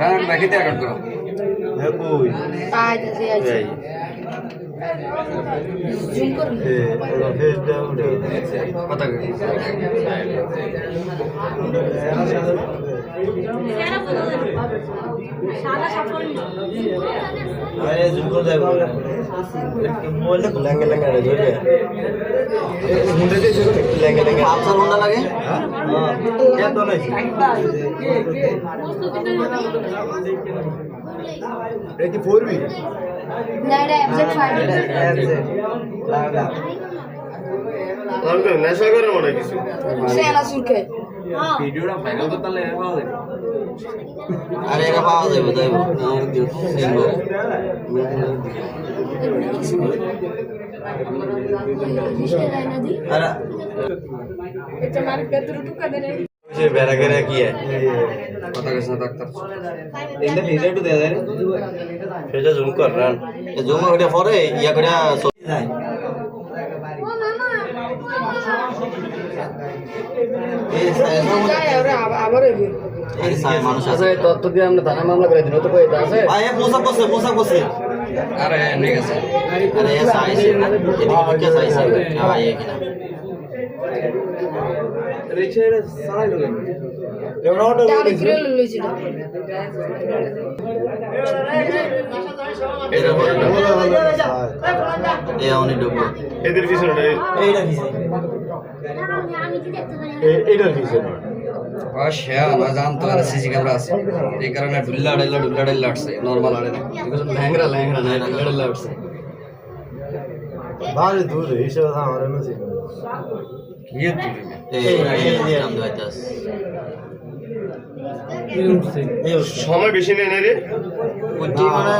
run বাকি দিয়ে কাট করো হ্যাঁ কই এই জুম করুন ওরা ফেস দাও উঠে কথা কই আরে জুম করে দেব একটু মোবাইলটা লেঙ্গা লেঙ্গা রে ধরে মুন্ডে দিয়ে একটু লেঙ্গা লেঙ্গা আফসার হোন্ডা লাগে হ্যাঁ কেন তো নাই এটা কি 4V না এটা এফজেড 5 লাগা আমাকে নেশা করে মনে কিছু সে না সুরকে ভিডিওটা ভাইরাল করতে লাগে পাওয়া যায় আরে এটা পাওয়া যাবে তাই আমার দিও সিঙ্গো আরে এটা মার পেট্রোল টুকা দেনে যে বেরাগেরা কি है কথা কইছ না ডাক্তার এটা ফিজা একটু দে দেন ফিজা জুম কর রান জুম ওটা পরে ইয়া করে যায় এই সাই মানুষ আছে আচ্ছা তত্ত্ব দিয়ে আমরা থানা মামলা করে দিন তো কই এটা আছে আরে পোশাক বসে আরে ঠিক আছে আরে সাই এদিকে কে সাই সাই আয় কিনা রিচের সারাই লোক এমন অটো তাহলে ঘুরে লইছিল এটা বড় এই অনেক ডবল এদের পিছনে এইটা পিছনে এইটার পিছনে আচ্ছা না জানতো আর সিসি ক্যামেরা আছে এই কারণে ঢুল্লা ডাইলা আসছে নরমাল আড়ে না বিকজ ল্যাংরা না ঢুল্লা ডাইলা আসছে ভালো দূর হিসেব আমার এমএসি কি হচ্ছে এই নাম দাইতাস সময় বেশি নেই রে উঠি মানে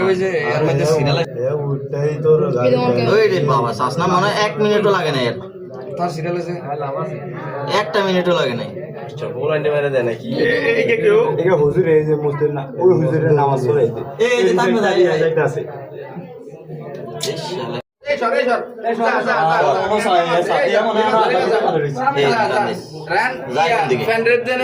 ওই যে এর মধ্যে সিরিয়াল উঠতেই তোর ওই রে বাবা শাসনা মনে 1 মিনিটও লাগে না এর তার সিরিয়াল আছে একটা মিনিটও লাগে না বলাইতে মেরে দেয় নাকি এই কে কেউ এটা হুজুর এই যে মুসলিম না ওই হুজুরের নামাজ পড়াইতে এই যে তাকবে যাইতে আছে এই সর রান ফ্যান রেড দেন